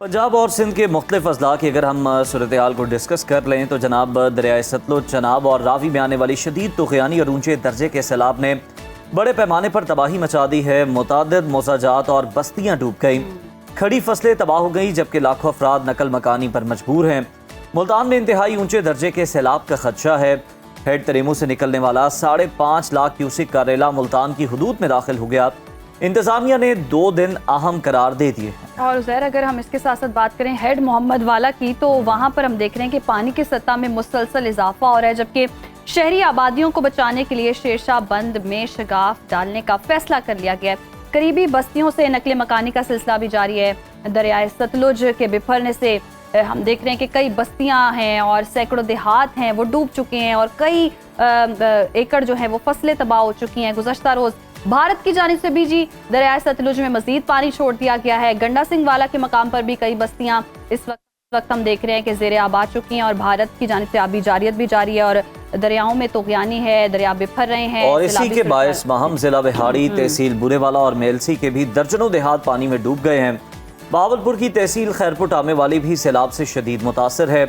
पंजाब और सिंध के मुख्तलिफ अजला की अगर हम सूरत हाल को डिस्कस कर लें तो जनाब दरियाए सतलुज, चनाब और रावी में आने वाली शदीद तुग़यानी और ऊंचे दर्जे के सैलाब ने बड़े पैमाने पर तबाही मचा दी है। मुतादिद मोज़ाजात और बस्तियाँ डूब गईं, खड़ी फसलें तबाह हो गई, जबकि लाखों अफराद नकल मकानी पर मजबूर हैं। मुल्तान में इंतहाई ऊंचे दर्जे के सैलाब का खदशा है। हेड तरीमू से निकलने वाला 5.5 लाख क्यूसिक का रेला मुल्तान की हदूद में दाखिल हो गया। इंतजामिया ने 2 दिन अहम करार दे दिए हैं। और उज़ैर, अगर हम इसके साथ साथ बात करें हेड मोहम्मद वाला की, तो वहाँ पर हम देख रहे हैं कि पानी की सतह में मुसलसल इजाफा हो रहा है, जबकि शहरी आबादियों को बचाने के लिए शेरशाह बंद में शगाफ डालने का फैसला कर लिया गया है। करीबी बस्तियों से नकले मकानी का सिलसिला भी जारी है। दरियाए सतलुज के बिफरने से हम देख रहे हैं कि कई बस्तियां हैं और सैकड़ों देहात हैं वो डूब चुके हैं, और कई एकड़ जो है वो फसलें तबाह हो चुकी हैं। गुज़श्ता रोज़ भारत की जानिब से भी दरियाए सतलुज में मजीद पानी छोड़ दिया गया है। गंडा सिंह वाला के मकाम पर भी कई बस्तियां इस वक्त हम देख रहे हैं कि ज़ेरे आबाद चुकी हैं, और भारत की जानिब से आबी जारियत भी जारी है, और दरियाओं में तुग़यानी है, दरिया बिफर रहे हैं। और इसी के बायस महम जिला बिहाड़ी, तहसील बुरेवाला और मेलसी के भी दर्जनों देहात पानी में डूब गए हैं। बहावलपुर की तहसील खैरपुर टामे वाली भी सैलाब से शदीद मुतासर है।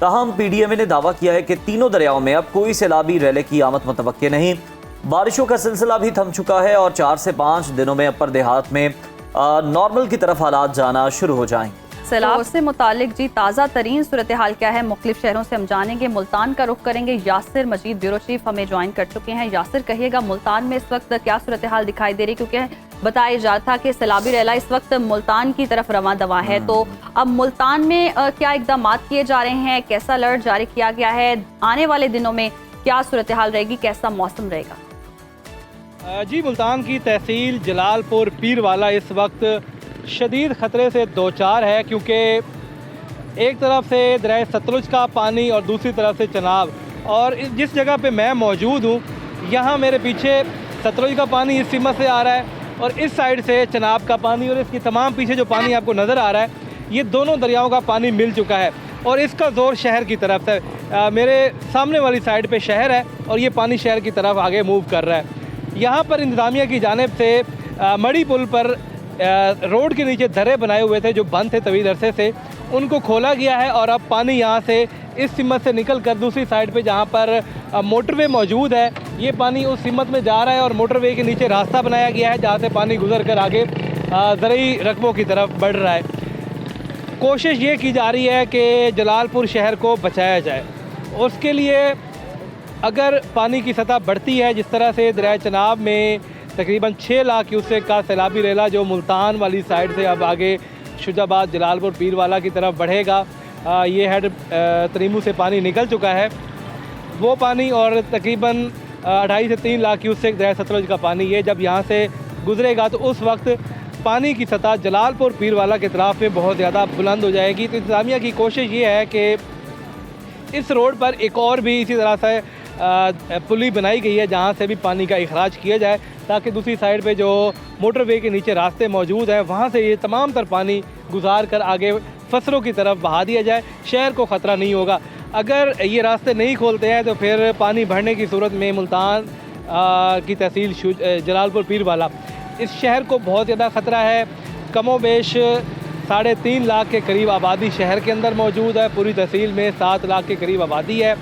ताहम PDMA ने दावा किया है कि तीनों दरियाओं में अब कोई सैलाबी रैले की आमद मुतवक्के नहीं। बारिशों का सिलसिला भी थम चुका है और 4 से 5 दिनों में अपर देहात में नॉर्मल की तरफ हालात जाना शुरू हो जाएंगे। सैलाब से मुतालिक ताज़ा तरीन सूरत हाल क्या है, मुख्तलिफ शहरों से हम जानेंगे। मुल्तान का रुख करेंगे। यासिर मजीद ब्यूरो चीफ हमें ज्वाइन कर चुके हैं। यासिर, कहिएगा मुल्तान में इस वक्त क्या सूरत हाल दिखाई दे रही, क्योंकि बताया जा था कि सैलाबी रैला इस वक्त मुल्तान की तरफ रवां दवा है, तो अब मुल्तान में क्या इकदाम किए जा रहे हैं, कैसा अलर्ट जारी किया गया है, आने वाले दिनों में क्या सूरत हाल रहेगी, कैसा मौसम रहेगा? जी, मुल्तान की तहसील जलालपुर पीरवाला इस वक्त शदीद ख़तरे से दो चार है, क्योंकि एक तरफ से दरिया सतलुज का पानी और दूसरी तरफ से चनाब। और जिस जगह पे मैं मौजूद हूँ यहाँ मेरे पीछे सतलुज का पानी इस सीमा से आ रहा है, और इस साइड से चनाब का पानी, और इसके तमाम पीछे जो पानी आपको नज़र आ रहा है, ये दोनों दरियाओं का पानी मिल चुका है, और इसका ज़ोर शहर की तरफ है। मेरे सामने वाली साइड पे शहर है, और ये पानी शहर की तरफ आगे मूव कर रहा है। यहाँ पर इंतज़ामिया की जानिब से मड़ी पुल पर रोड के नीचे दर्रे बनाए हुए थे जो बंद थे तवील अरसे से, उनको खोला गया है, और अब पानी यहाँ से इस सिमत से निकल कर दूसरी साइड पे जहाँ पर मोटरवे मौजूद है, ये पानी उस सिमत में जा रहा है, और मोटरवे के नीचे रास्ता बनाया गया है जहाँ से पानी गुजर कर आगे ज़रूरी रकबों की तरफ बढ़ रहा है। कोशिश ये की जा रही है कि जलालपुर शहर को बचाया जाए। उसके लिए अगर पानी की सतह बढ़ती है, जिस तरह से दरिया चनाब में तकरीबन 6 लाख क्यूसेक का सैलाबी रेला जो मुल्तान वाली साइड से अब आगे शुजाबाद, जलालपुर, पीरवाला की तरफ बढ़ेगा, ये हेड तरीमू से पानी निकल चुका है, वो पानी, और तकरीबन 2.5 से 3 लाख क्यूसेक दरिया सतलुज का पानी, ये जब यहाँ से गुजरेगा तो उस वक्त पानी की सतह जलालपुर पीरवाला के तरफ में बहुत ज़्यादा बुलंद हो जाएगी। तो इंतज़ामिया की कोशिश ये है कि इस रोड पर एक और भी इसी तरह से पुली बनाई गई है जहाँ से भी पानी का इखराज किया जाए, ताकि दूसरी साइड पे जो मोटरवे के नीचे रास्ते मौजूद हैं वहाँ से ये तमाम तर पानी गुजार कर आगे फसलों की तरफ बहा दिया जाए। शहर को ख़तरा नहीं होगा। अगर ये रास्ते नहीं खोलते हैं तो फिर पानी बढ़ने की सूरत में मुल्तान की तहसील जलालपुर पीरवाला, इस शहर को बहुत ज़्यादा ख़तरा है। कमोबेश 3.5 लाख के करीब आबादी शहर के अंदर मौजूद है। पूरी तहसील में 7 लाख के करीब आबादी है।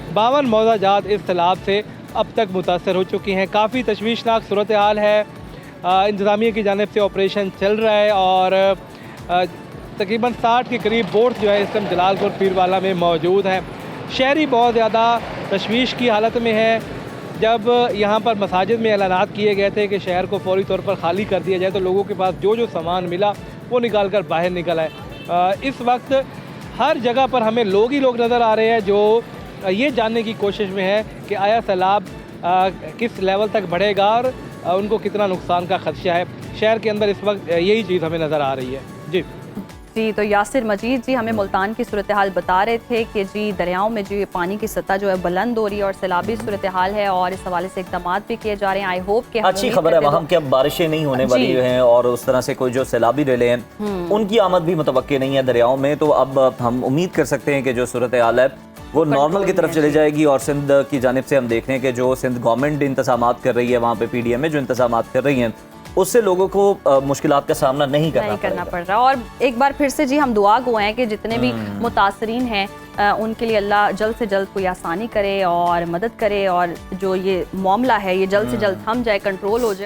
52 मौज़ाजात इस सैलाब से अब तक मुतासर हो चुकी हैं। काफ़ी तशवीशनाक सूरत हाल है। इंतज़ामिया की जानिब से ऑपरेशन चल रहा है, और तकरीबन 60 के करीब बोट्स जो है इस टाइम जलालपुर पीरवाला में मौजूद हैं। शहरी बहुत ज़्यादा तशवीश की हालत में है। जब यहाँ पर मसाजिद में ऐलानात किए गए थे कि शहर को फौरी तौर पर ख़ाली कर दिया जाए, तो लोगों के पास जो जो सामान मिला वो निकाल कर बाहर निकल आए। इस वक्त हर जगह पर हमें लोग ही लोग नज़र आ रहे हैं जो ये जानने की कोशिश में है कि आया सैलाब किस लेवल तक बढ़ेगा और उनको कितना नुकसान का खदशा है। शहर के अंदर इस वक्त यही चीज़ हमें नज़र आ रही है। जी जी, तो यासिर मजीद हमें मुल्तान की सूरत हाल बता रहे थे कि दरियाओं में पानी की सतह जो है बुलंद हो रही है और सैलाबी सूरत हाल है, और इस हवाले से इकदाम भी किए जा रहे हैं। आई होप कि अच्छी खबर है वहाँ कि अब बारिशें नहीं होने वाली हैं, और उस तरह से कोई जो सैलाबी रेले हैं उनकी आमद भी मुतवक्के नहीं है दरियाओं में। तो अब हम उम्मीद कर सकते हैं कि जो सूरत हाल है वो नॉर्मल की तरफ चली जाएगी। और सिंध की जानिब से हम देख रहे हैं कि जो सिंध गवर्नमेंट इंतजाम कर रही है, वहाँ पे PDMA जो इंतजाम कर रही हैं उससे लोगों को मुश्किलात का सामना नहीं करना पड़ रहा। और एक बार फिर से जी हम दुआ गो हैं कि जितने भी मुतासरीन हैं उनके लिए अल्लाह जल्द से जल्द कोई आसानी करे और मदद करे, और जो ये मामला है ये जल्द से जल्द थम जाए, कंट्रोल हो जाए।